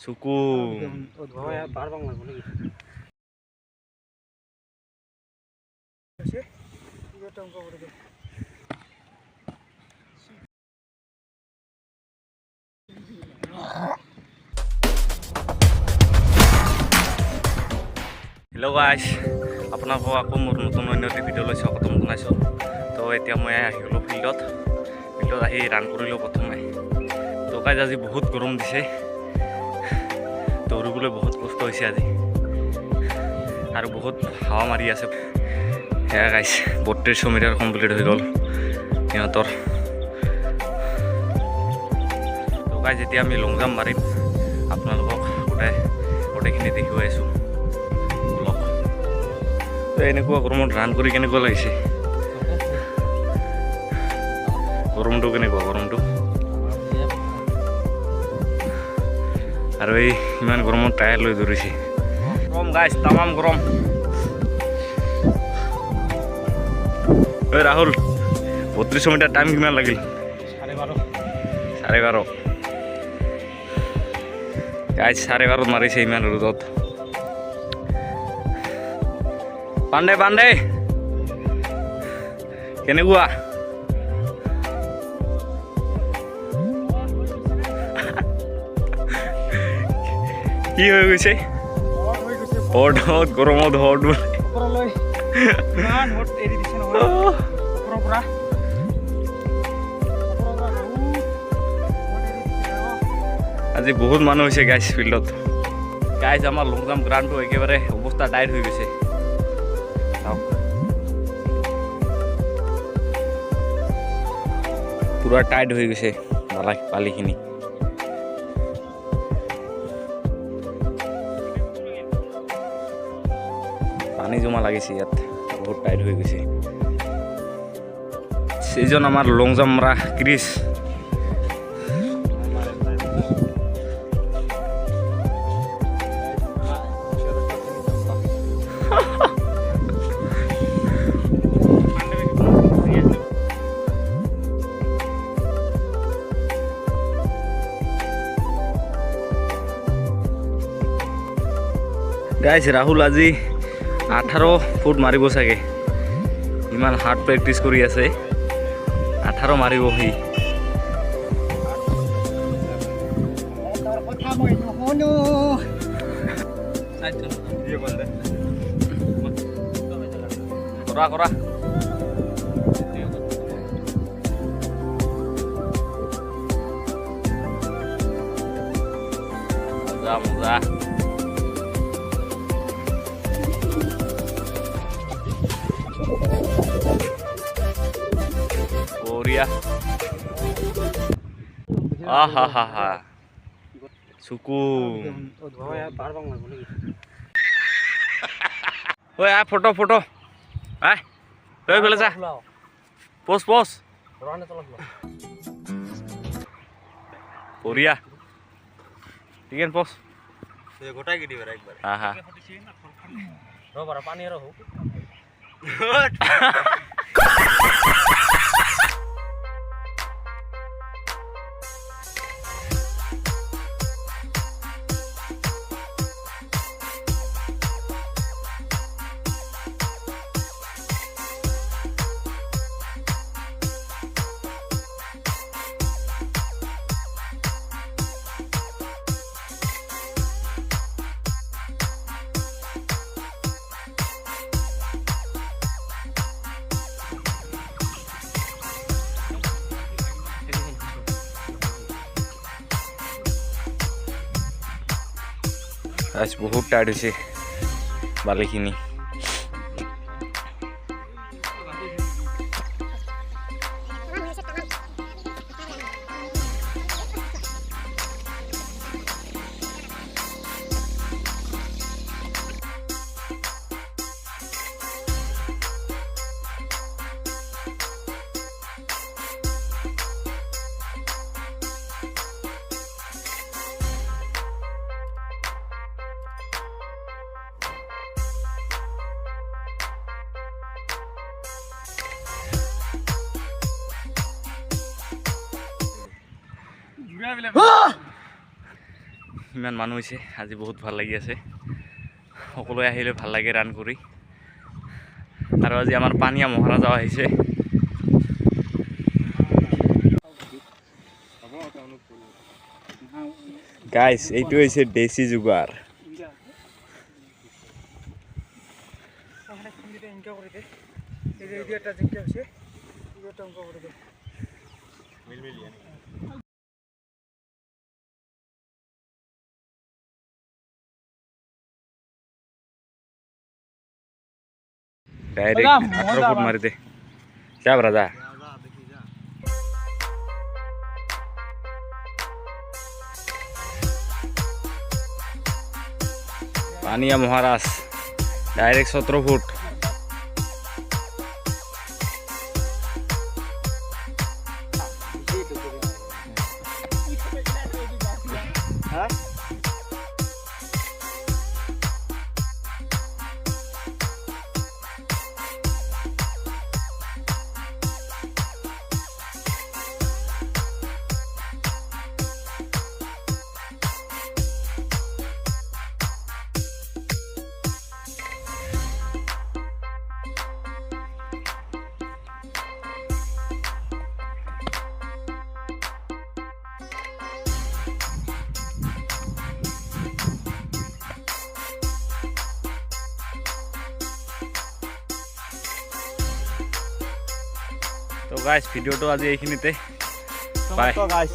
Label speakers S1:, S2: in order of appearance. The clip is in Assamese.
S1: Suku. Hello guys, আপোনালোকক আকৌ মোৰ নতুন অন্য এটা ভিডিঅ'লৈ স্বাগতম জনাইছোঁ। তো এতিয়া মই আহিলোঁ ফিল্ডত আহি ৰান কৰিলোঁ প্ৰথমে। তো গাইজ আজি বহুত গৰম দিছে, দৌৰিবলৈ বহুত কষ্ট হৈছে আজি আৰু বহুত হাৱা মাৰি আছে। সেয়া গাইজ 32 মিটাৰ কমপ্লিট হৈ গ'ল সিহঁতৰ। তো গাইজ এতিয়া আমি লং জাম্প মাৰিম, আপোনালোকক গোটেইখিনি দেখুৱাই আছোঁ। এনেকুৱা গৰমত ৰান কৰি কেনেকুৱা লাগিছে? গৰমটো কেনেকুৱা গৰমটো? আৰু এই ইমান গৰমত টায়াৰ লৈ দৌৰিছে। গৰম গাইজ, তামাম গৰম। ঐ ৰাহুল, 32 মিটাৰ টাইম কিমান লাগিল? 12:30 গাইজ, 12:30 মাৰিছে ইমান ৰ'দত। পাণ্ডে কেনেকুৱা? কি হৈ গৈছে? হট গৰমত হট আজি বহুত মানুহ হৈছে গাইজ ফিল্ডত। গাইজ আমাৰ লং জাম্প গ্ৰাউণ্ডটো একেবাৰে অৱস্থা টাইট হৈ গৈছে। পুৰা টাইট হৈ গৈছে বালিখিনি। পানী জমা লাগিছে ইয়াত, বহুত টাইট হৈ গৈছে। সেইজন আমাৰ লং জাম্প মাৰা ক্ৰিছ। গাইজ ৰাহুল আজি 18 ফুট মাৰিব চাগে, ইমান হাৰ্ড প্ৰেক্টিচ কৰি আছে। 18 মাৰিব সি। কৰা মজা Korea. Suku. Oi, foto. Oi, boleh sah? Pos. Korea. Tiga pos. Ya gotai gini berai bar. Roh berapa nih roh? आज बहुत टाइट হৈছে বালিখিনি। ইমান মানুহ হৈছে আজি বহুত ভাল লাগি আছে সকলোৱে আহিলে ভাল লাগে ৰান কৰি আৰু আজি আমাৰ পানীয়া মহাৰাজাও আহিছে গাইস এইটো হৈছে দেশী জুগাৰ डायरेक्ट 18 फुट मार दे क्या राजा पानिया महाराज डायरेक्ट 17 फुट तो गाइस भिडिओ तो आज এইখিনিতে बाय।